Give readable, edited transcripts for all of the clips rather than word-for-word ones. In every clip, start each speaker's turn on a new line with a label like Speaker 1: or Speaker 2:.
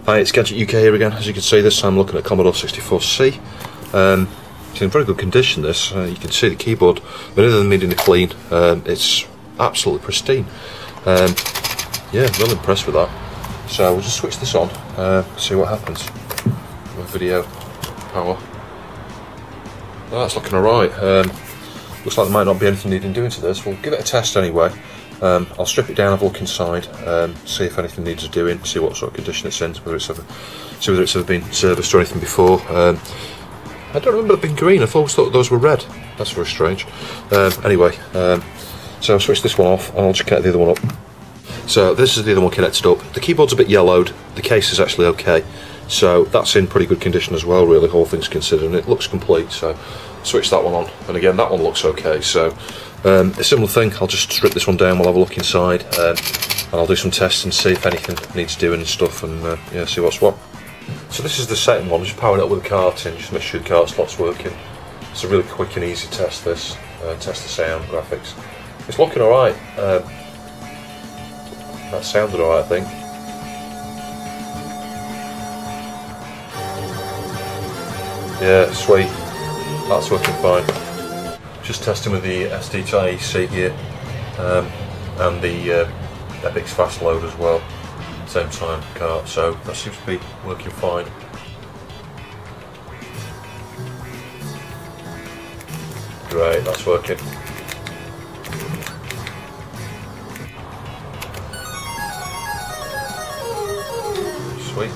Speaker 1: Hi, it's Gadget UK here again. As you can see, this time I'm looking at Commodore C64C. It's in very good condition, this. You can see the keyboard, but other than needing a clean, it's absolutely pristine. Yeah, really impressed with that. So we'll just switch this on, see what happens. Video power. Oh, that's looking alright. Looks like there might not be anything needing doing to this. We'll give it a test anyway. I'll strip it down, have a look inside, see if anything needs doing, see what sort of condition it's in, see whether it's ever been serviced or anything before. I don't remember it being green. I always thought those were red. That's very strange. Anyway, so I'll switch this one off and I'll just connect the other one up. So this is the other one connected up. The keyboard's a bit yellowed, the case is actually okay, so that's in pretty good condition as well, really, all things considered, and it looks complete. So switch that one on, and again that one looks okay. So a similar thing, I'll just strip this one down, we'll have a look inside, and I'll do some tests and see if anything needs doing and stuff, and yeah, see what's what. So this is the second one, just powering it up with a cart in, just make sure the cart slot's working. It's a really quick and easy test, this. Test the sound, graphics. It's looking alright. That sounded alright, I think. Yeah, sweet. That's working fine. Just testing with the SD-IEC here, and the Epic's fast load as well, same time cart, so that seems to be working fine. Great, that's working. Sweet.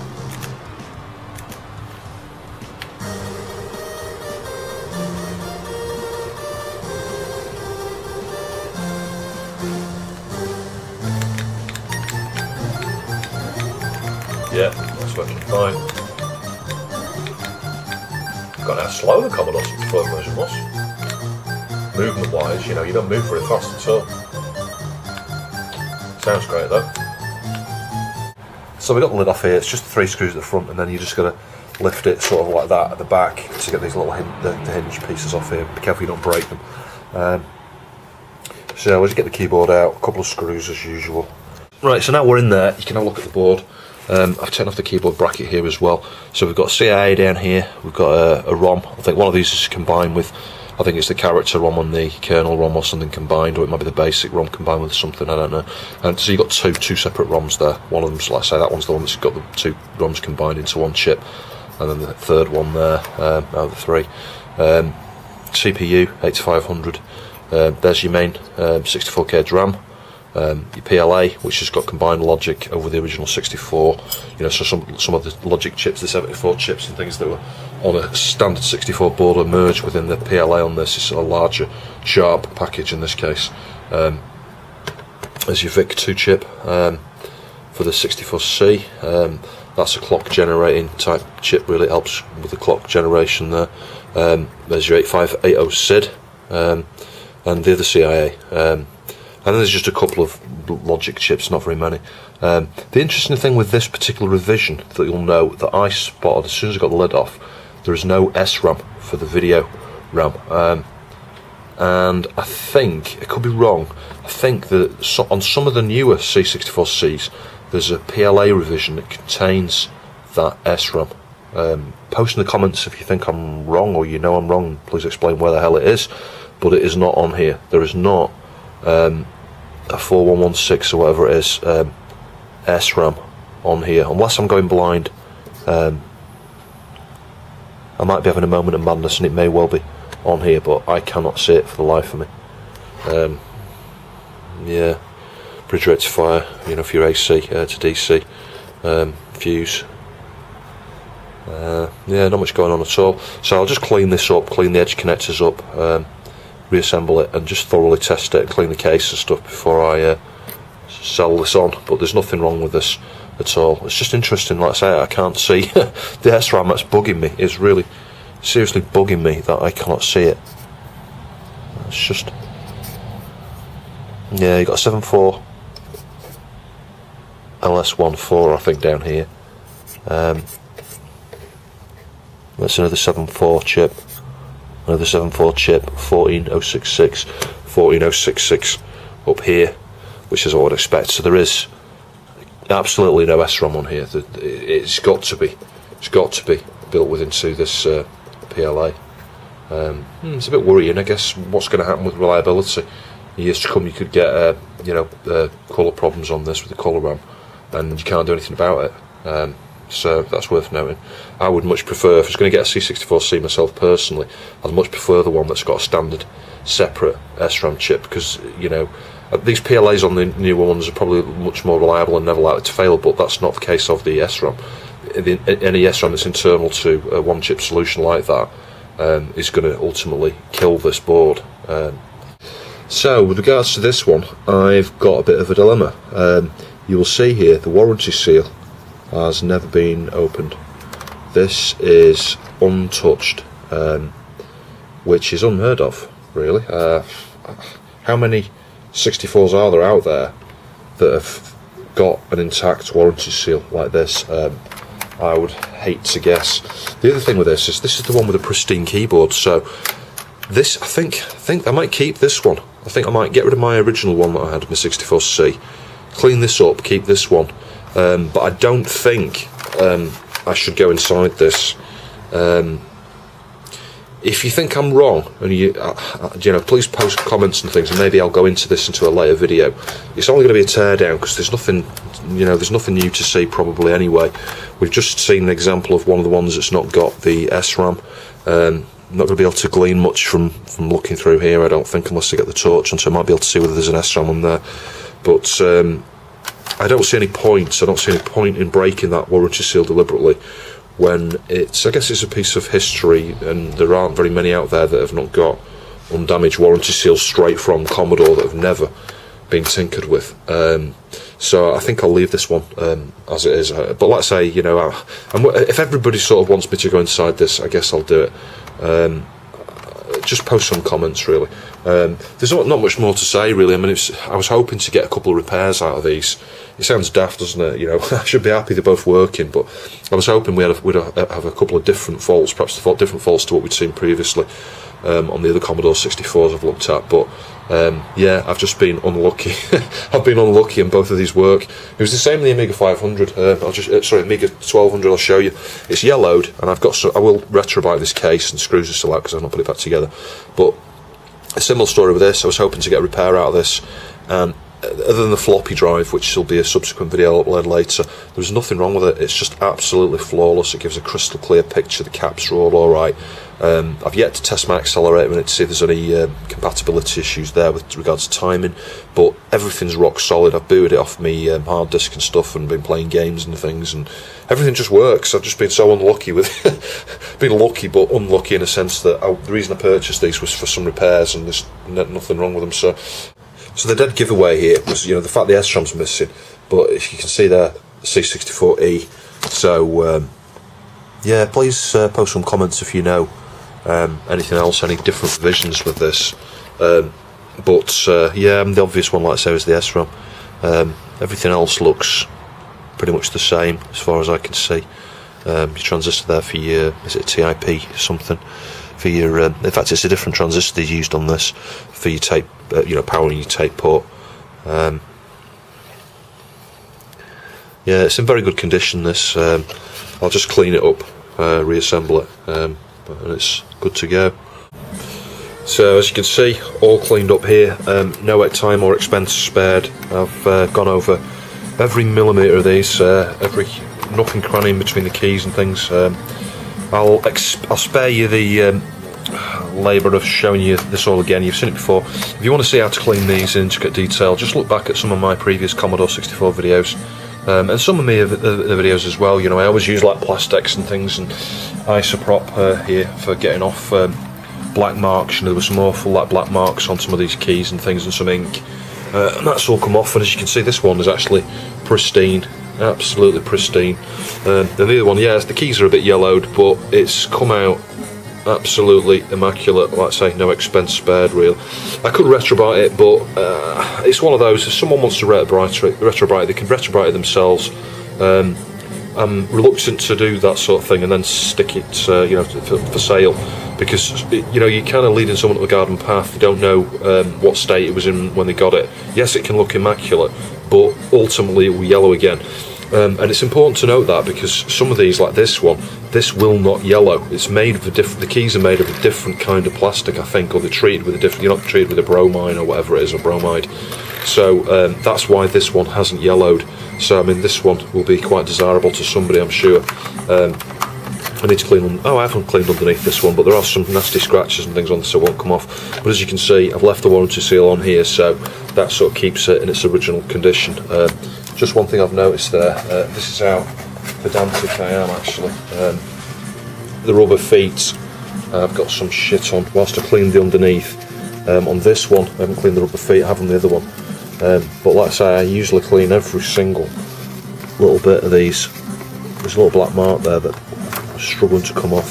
Speaker 1: Yeah, that's working fine. Got how slow the Commodore 64 version was. Movement wise, you know, you don't move very fast at all. Sounds great though. So we got the lid off here, it's just the 3 screws at the front, and then you just got to lift it sort of like that at the back to get these little the hinge pieces off here. Be careful you don't break them. So we'll just get the keyboard out, a couple of screws as usual. Right, so now we're in there, you can have a look at the board. I've taken off the keyboard bracket here as well. So we've got CIA down here, we've got a ROM. I think one of these is combined with, I think it's the character ROM and the kernel ROM or something combined, or it might be the basic ROM combined with something, I don't know. And so you've got two separate ROMs there. One of them's, like I say, that one's the one that's got the 2 ROMs combined into one chip, and then the third one there, out of the 3. CPU, 8500. There's your main 64K DRAM. Your PLA, which has got combined logic over the original 64, you know, so some of the logic chips, the 74 chips and things that were on a standard 64 board are merged within the PLA on this. It's a larger, sharp package in this case. There's your VIC-2 chip for the 64C. That's a clock generating type chip, really helps with the clock generation there. There's your 8580 SID and the other CIA. And then there's just a couple of logic chips, not very many. The interesting thing with this particular revision that you'll note that I spotted as soon as I got the lid off, there is no SRAM for the video RAM. And I think, it could be wrong, I think that on some of the newer C64Cs, there's a PLA revision that contains that SRAM. Post in the comments if you think I'm wrong, or you know I'm wrong, please explain where the hell it is, but it is not on here. There is not a 4116 or whatever it is SRAM on here, unless I'm going blind. I might be having a moment of madness and it may well be on here, but I cannot see it for the life of me. Yeah, bridge rectifier, you know, for your AC to DC, fuse. Yeah, not much going on at all. So I'll just clean this up, clean the edge connectors up, reassemble it and just thoroughly test it, clean the case and stuff before I sell this on. But there's nothing wrong with this at all. It's just interesting, like I say, I can't see the SRAM. That's bugging me. It's really seriously bugging me that I cannot see it. It's just, yeah, you got a 74 LS14 I think down here. That's another 7.4 chip. Another 7.4 chip, 14066, 14066 up here, which is what I would expect. So there is absolutely no SRAM on here. It's got to be built into this PLA. It's a bit worrying, I guess. What's going to happen with reliability? In years to come, you could get colour problems on this with the colour RAM, and you can't do anything about it. So that's worth noting. I would much prefer, if I was going to get a C64C myself personally, I'd much prefer the one that's got a standard separate SRAM chip, because these PLAs on the newer ones are probably much more reliable and never likely to fail, but that's not the case of the SRAM. Any SRAM that's internal to a one chip solution like that is going to ultimately kill this board. So with regards to this one, I've got a bit of a dilemma. You will see here the warranty seal has never been opened. This is untouched, which is unheard of, really. How many 64s are there out there that have got an intact warranty seal like this? I would hate to guess. The other thing with this is the one with a pristine keyboard. So this, I think I might keep this one. I think I might get rid of my original one that I had, my 64C, clean this up, keep this one. But I don't think I should go inside this. If you think I'm wrong, and please post comments and things, and maybe I'll go into a later video. It's only going to be a teardown because there's nothing new to see probably anyway. We've just seen an example of one of the ones that's not got the SRAM. I'm not going to be able to glean much from looking through here, I don't think, unless I get the torch, and so I might be able to see whether there's an SRAM on there. But I don't see any point. I don't see any point in breaking that warranty seal deliberately when I guess it's a piece of history, and there aren't very many out there that have not got undamaged warranty seals straight from Commodore that have never been tinkered with. So I think I'll leave this one as it is. But like I say, if everybody sort of wants me to go inside this, I guess I'll do it. Just post some comments, really. There's not much more to say, really. I mean, I was hoping to get a couple of repairs out of these. It sounds daft, doesn't it? I should be happy they're both working, but I was hoping we'd have a couple of different faults, perhaps different faults to what we'd seen previously on the other Commodore 64s I've looked at. But yeah, I've just been unlucky. I've been unlucky, and both of these work. It was the same in the Amiga 500. Amiga 1200. I'll show you. It's yellowed, and I will retrobyte this case, and screws are still out because I've not put it back together. But a similar story with this. I was hoping to get a repair out of this, and other than the floppy drive, which will be a subsequent video I'll upload later, there's nothing wrong with it. It's just absolutely flawless. It gives a crystal clear picture. The caps are all alright. I've yet to test my accelerator to see if there's any compatibility issues there with regards to timing, but everything's rock solid. I've booted it off me hard disk and stuff, and been playing games and things, and everything just works. I've just been so unlucky with been lucky but unlucky in a sense that the reason I purchased these was for some repairs, and there's nothing wrong with them. So the dead giveaway here was the fact the SRAM's missing, but if you can see there, C64E. So yeah, please post some comments if you know anything else, any different visions with this. But yeah, the obvious one, like I say, is the SRAM. Everything else looks pretty much the same as far as I can see. Your transistor there for your, is it TIP something? For your, in fact, it's a different transistor used on this for your tape, powering your tape port. Yeah, it's in very good condition. This, I'll just clean it up, reassemble it, and it's good to go. So as you can see, all cleaned up here. No time or expense spared. I've gone over every millimetre of these, every nook and cranny in between the keys and things. I'll spare you the labour of showing you this all again. You've seen it before. If you want to see how to clean these in intricate detail, just look back at some of my previous Commodore 64 videos, and some of the videos as well. I always use like plastics and things and isoprop here for getting off black marks. There were some awful black marks on some of these keys and things, and some ink, and that's all come off. And as you can see, this one is actually pristine. Absolutely pristine. And the other one, yes, the keys are a bit yellowed, but it's come out absolutely immaculate. Like I say, no expense spared, real. I could retrobyte it, but it's one of those, if someone wants to retrobyte it, they can retrobyte it themselves. I'm reluctant to do that sort of thing and then stick it, you know, for sale, because you know, you're kind of leading someone to a garden path. You don't know what state it was in when they got it. Yes, it can look immaculate, but ultimately it will yellow again. And it's important to note that, because some of these, like this one, this will not yellow. It's made of a different. The keys are made of a different kind of plastic, I think, or they're treated with a different. You're not treated with a bromine or whatever it is, or bromide. So that's why this one hasn't yellowed. So I mean, this one will be quite desirable to somebody, I'm sure. I need to clean. Oh, I haven't cleaned underneath this one, but there are some nasty scratches and things on this, so it won't come off. But as you can see, I've left the warranty seal on here, so that sort of keeps it in its original condition. Just one thing I've noticed there, this is how pedantic I am actually. The rubber feet, I've got some shit on, whilst I cleaned the underneath. On this one, I haven't cleaned the rubber feet, I have on the other one. But like I say, I usually clean every single little bit of these. There's a little black mark there that I'm struggling to come off.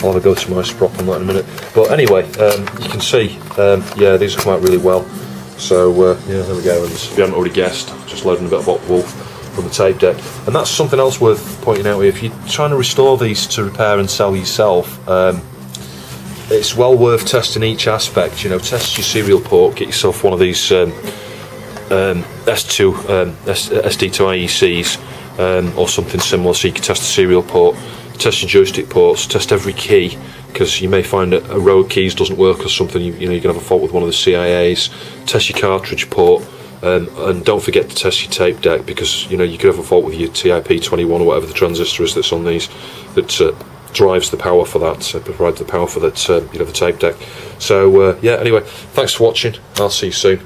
Speaker 1: I'll have a go to my sprop on that in a minute. But anyway, you can see, yeah, these have come out really well. So yeah, there we go. And if you haven't already guessed, just loading a bit of hot wool from the tape deck. And that's something else worth pointing out here. If you're trying to restore these to repair and sell yourself, it's well worth testing each aspect. You know, test your serial port, get yourself one of these SD2IECs or something similar, so you can test the serial port, test your joystick ports, test every key, because you may find that a row of keys doesn't work or something. You know, you can have a fault with one of the CIAs. Test your cartridge port, and don't forget to test your tape deck, because you know, you could have a fault with your TIP21 or whatever the transistor is that's on these, that drives the power for that, provides the power for that, you know, the tape deck. So yeah, anyway, thanks for watching. I'll see you soon.